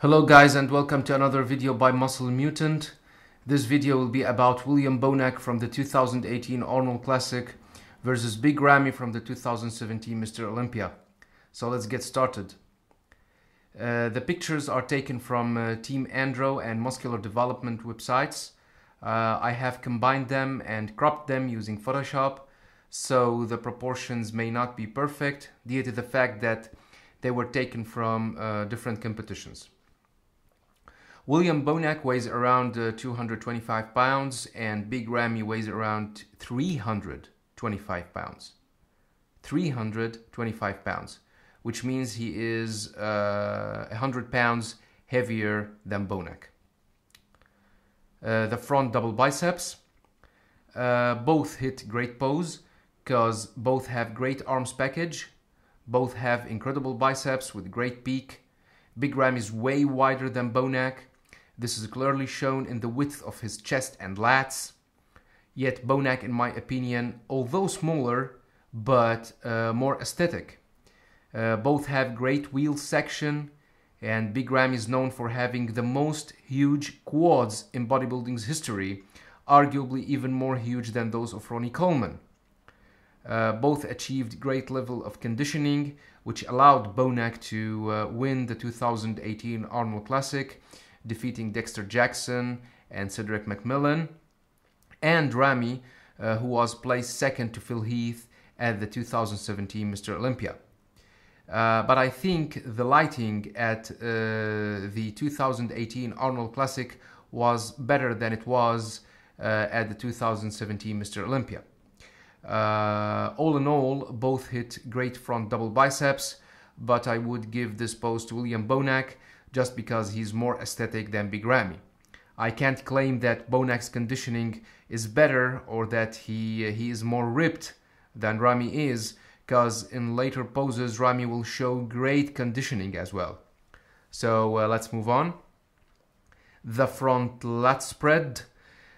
Hello guys, and welcome to another video by Muscle Mutant. This video will be about William Bonac from the 2018 Arnold Classic versus Big Ramy from the 2017 Mr. Olympia. So let's get started. The pictures are taken from Team Andro and Muscular development websites. I have combined them and cropped them using Photoshop, so the proportions may not be perfect due to the fact that they were taken from different competitions. William Bonac weighs around 225 pounds and Big Ramy weighs around 325 pounds. 325 pounds, which means he is 100 pounds heavier than Bonac. The front double biceps, both hit great pose because both have great arms package, both have incredible biceps with great peak. Big Ramy is way wider than Bonac. This is clearly shown in the width of his chest and lats. Yet Bonac, in my opinion, although smaller, but more aesthetic. Both have great wheel section, and Big Ramy is known for having the most huge quads in bodybuilding's history, arguably even more huge than those of Ronnie Coleman. Both achieved great level of conditioning, which allowed Bonac to win the 2018 Arnold Classic, defeating Dexter Jackson and Cedric McMillan, and Ramy, who was placed second to Phil Heath at the 2017 Mr. Olympia. But I think the lighting at the 2018 Arnold Classic was better than it was at the 2017 Mr. Olympia. All in all, both hit great front double biceps, but I would give this pose to William Bonac just because he's more aesthetic than Big Ramy. I can't claim that Bonac's conditioning is better or that he is more ripped than Ramy is, because in later poses Ramy will show great conditioning as well. So let's move on. The front lat spread.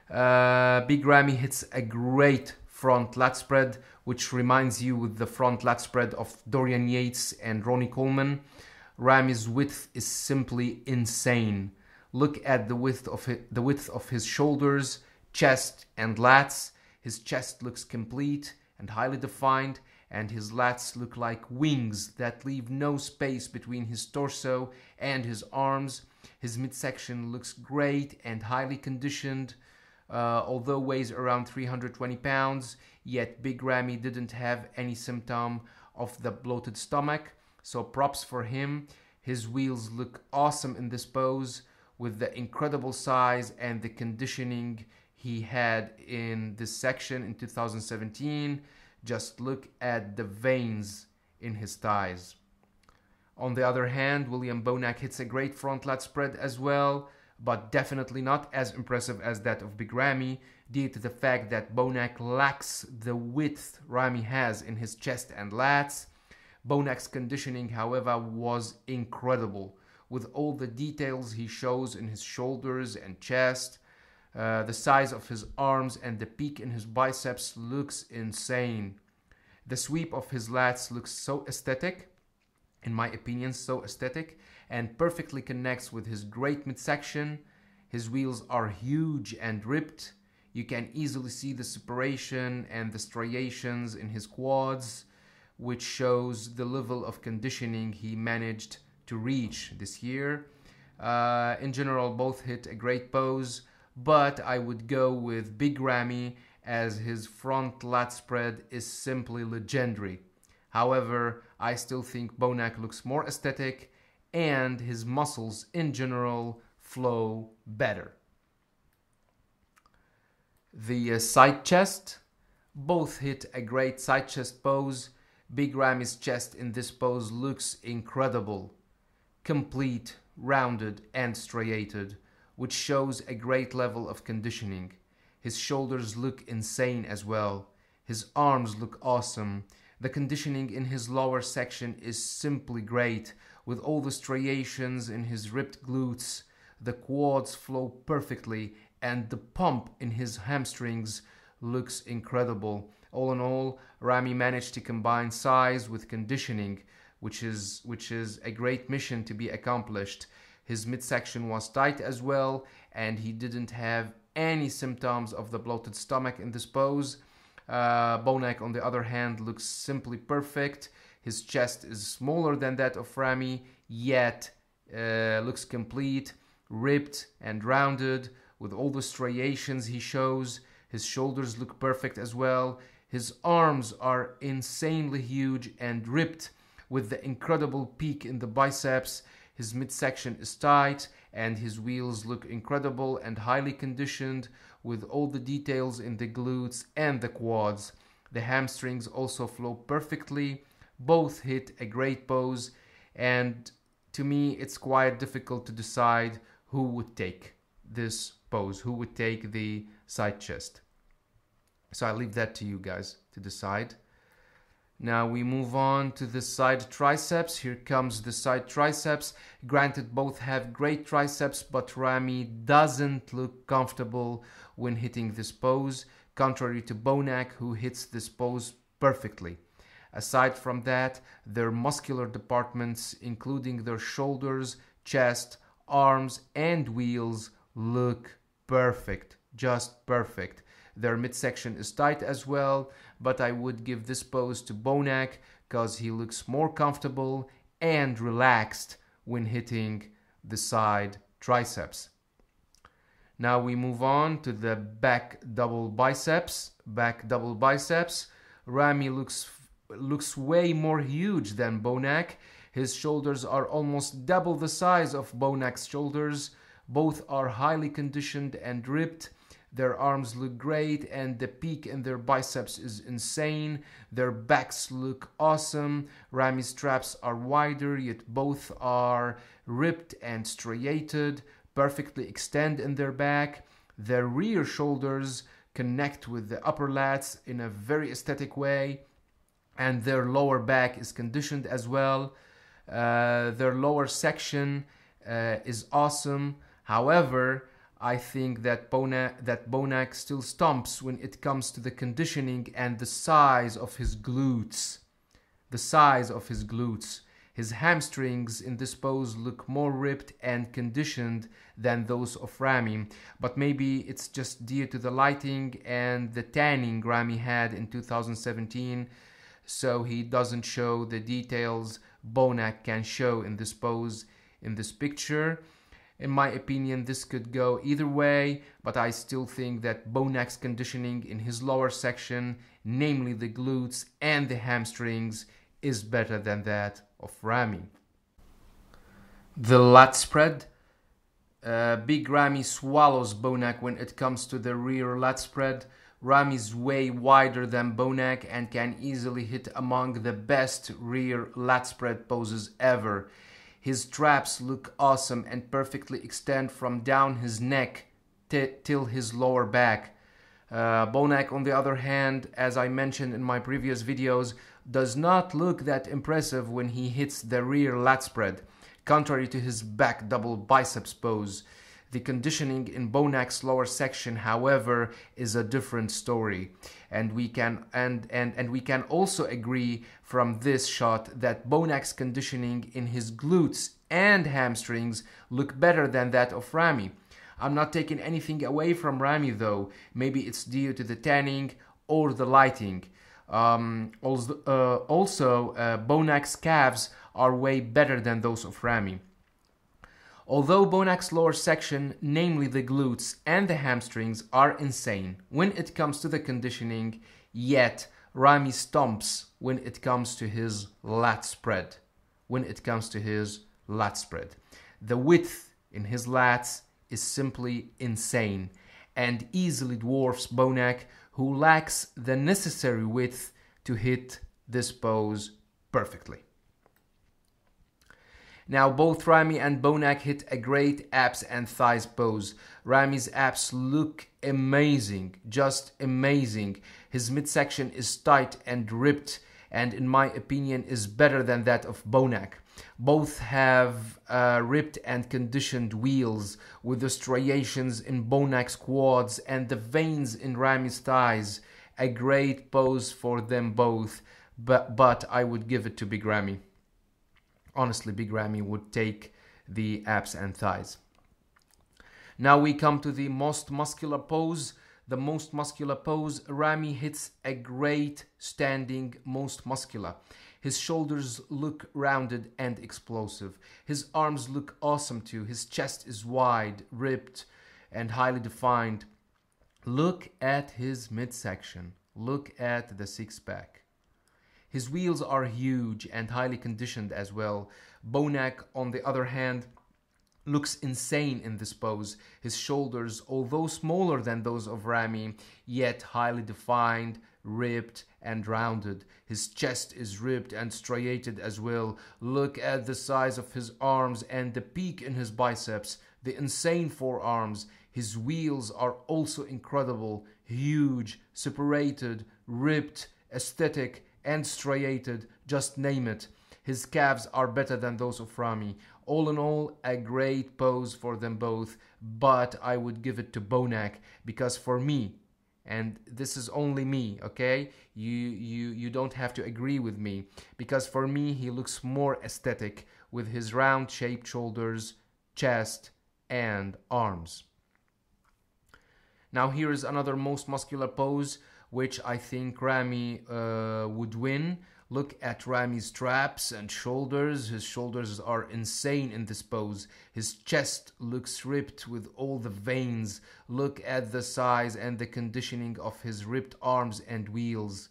Big Ramy hits a great front lat spread, which reminds you with the front lat spread of Dorian Yates and Ronnie Coleman. Ramy's width is simply insane. Look at the width of his shoulders, chest, and lats. His chest looks complete and highly defined, and his lats look like wings that leave no space between his torso and his arms. His midsection looks great and highly conditioned. Although weighs around 320 pounds, yet Big Ramy didn't have any symptom of the bloated stomach, so props for him. His wheels look awesome in this pose with the incredible size and the conditioning he had in this section in 2017. Just look at the veins in his thighs. On the other hand, William Bonac hits a great front lat spread as well, but definitely not as impressive as that of Big Ramy due to the fact that Bonac lacks the width Ramy has in his chest and lats. Bonac's conditioning, however, was incredible, with all the details he shows in his shoulders and chest. The size of his arms and the peak in his biceps looks insane. The sweep of his lats looks so aesthetic, in my opinion, so aesthetic, and perfectly connects with his great midsection. His wheels are huge and ripped. You can easily see the separation and the striations in his quads, which shows the level of conditioning he managed to reach this year. In general, both hit a great pose, but I would go with Big Ramy as his front lat spread is simply legendary. However, I still think Bonac looks more aesthetic and his muscles in general flow better. The side chest. Both hit a great side chest pose. Big Ramy's chest in this pose looks incredible, complete, rounded, and striated, which shows a great level of conditioning. His shoulders look insane as well. His arms look awesome. The conditioning in his lower section is simply great, with all the striations in his ripped glutes. The quads flow perfectly, and the pump in his hamstrings looks incredible. All in all, Ramy managed to combine size with conditioning, which is a great mission to be accomplished, His midsection was tight as well, and he didn't have any symptoms of the bloated stomach in this pose. Bonac, on the other hand, looks simply perfect. His chest is smaller than that of Ramy, yet looks complete, ripped and rounded with all the striations he shows. His shoulders look perfect as well. His arms are insanely huge and ripped with the incredible peak in the biceps. His midsection is tight and his wheels look incredible and highly conditioned with all the details in the glutes and the quads. The hamstrings also flow perfectly. Both hit a great pose, and to me it's quite difficult to decide who would take this pose, who would take the side chest. So I leave that to you guys to decide. Now we move on to the side triceps. Here comes the side triceps. Granted, both have great triceps, but Ramy doesn't look comfortable when hitting this pose, contrary to Bonac, who hits this pose perfectly. Aside from that, their muscular departments, including their shoulders, chest, arms, and wheels, look perfect, just perfect. Their midsection is tight as well, but I would give this pose to Bonac because he looks more comfortable and relaxed when hitting the side triceps. Now we move on to the back double biceps. Ramy looks way more huge than Bonac. His shoulders are almost double the size of Bonac's shoulders. Both are highly conditioned and ripped. Their arms look great and the peak in their biceps is insane. Their backs look awesome. Ramy's traps are wider, yet both are ripped and striated, perfectly extend in their back. Their rear shoulders connect with the upper lats in a very aesthetic way, and their lower back is conditioned as well. Their lower section is awesome. However, I think that Bonac still stumps when it comes to the conditioning and the size of his glutes. His hamstrings in this pose look more ripped and conditioned than those of Ramy, but maybe it's just due to the lighting and the tanning Ramy had in 2017, so he doesn't show the details Bonac can show in this pose in this picture. In my opinion, this could go either way, but I still think that Bonac's conditioning in his lower section, namely the glutes and the hamstrings, is better than that of Ramy. The lat spread. Big Ramy swallows Bonac when it comes to the rear lat spread. Ramy's way wider than Bonac and can easily hit among the best rear lat spread poses ever. His traps look awesome and perfectly extend from down his neck till his lower back. Bonac, on the other hand, as I mentioned in my previous videos, does not look that impressive when he hits the rear lat spread, contrary to his back double biceps pose. The conditioning in Bonac's lower section, however, is a different story, and we can also agree from this shot that Bonac's conditioning in his glutes and hamstrings look better than that of Ramy. I'm not taking anything away from Ramy though. Maybe it's due to the tanning or the lighting. Also, Bonac's calves are way better than those of Ramy. Although Bonac's lower section, namely the glutes and the hamstrings, are insane when it comes to the conditioning, yet Ramy stomps when it comes to his lat spread. The width in his lats is simply insane and easily dwarfs Bonac, who lacks the necessary width to hit this pose perfectly. Now both Ramy and Bonac hit a great abs and thighs pose. Ramy's abs look amazing, just amazing. His midsection is tight and ripped, and in my opinion is better than that of Bonac. Both have ripped and conditioned wheels with the striations in Bonac's quads and the veins in Ramy's thighs. A great pose for them both, but I would give it to Big Ramy. Honestly, Big Ramy would take the abs and thighs. Now we come to the most muscular pose. The most muscular pose, Ramy hits a great standing most muscular. His shoulders look rounded and explosive. His arms look awesome too. His chest is wide, ripped, and highly defined. Look at his midsection. Look at the six-pack. His wheels are huge and highly conditioned as well. Bonac, on the other hand, looks insane in this pose. His shoulders, although smaller than those of Ramy, yet highly defined, ripped and rounded. His chest is ripped and striated as well. Look at the size of his arms and the peak in his biceps, the insane forearms. His wheels are also incredible, huge, separated, ripped, aesthetic and striated, just name it. His calves are better than those of Ramy. All in all, a great pose for them both, but I would give it to Bonac because for me, and this is only me, okay? You don't have to agree with me, because for me he looks more aesthetic with his round shaped shoulders, chest and arms. Now here is another most muscular pose which I think Ramy would win. Look at Ramy's traps and shoulders. His shoulders are insane in this pose. His chest looks ripped with all the veins. Look at the size and the conditioning of his ripped arms and wheels.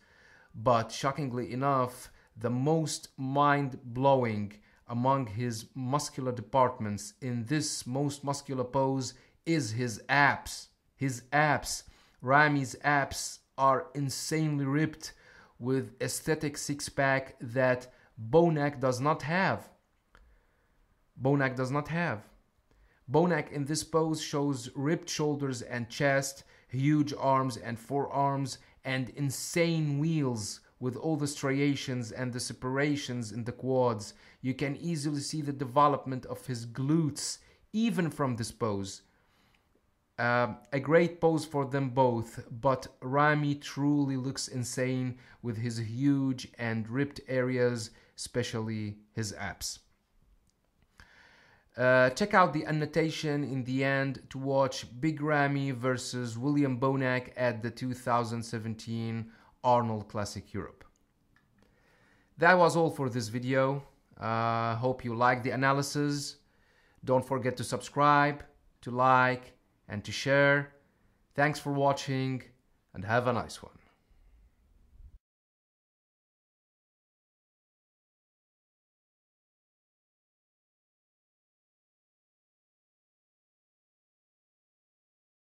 But shockingly enough, the most mind-blowing among his muscular departments in this most muscular pose is his abs. His abs. Ramy's abs are insanely ripped with aesthetic six-pack that Bonac does not have. Bonac does not have. Bonac in this pose shows ripped shoulders and chest, huge arms and forearms, and insane wheels with all the striations and the separations in the quads. You can easily see the development of his glutes even from this pose. A great pose for them both, but Ramy truly looks insane with his huge and ripped areas, especially his abs. Check out the annotation in the end to watch Big Ramy versus William Bonac at the 2017 Arnold Classic Europe. That was all for this video. Hope you liked the analysis. Don't forget to subscribe, to like, and to share. Thanks for watching and have a nice one.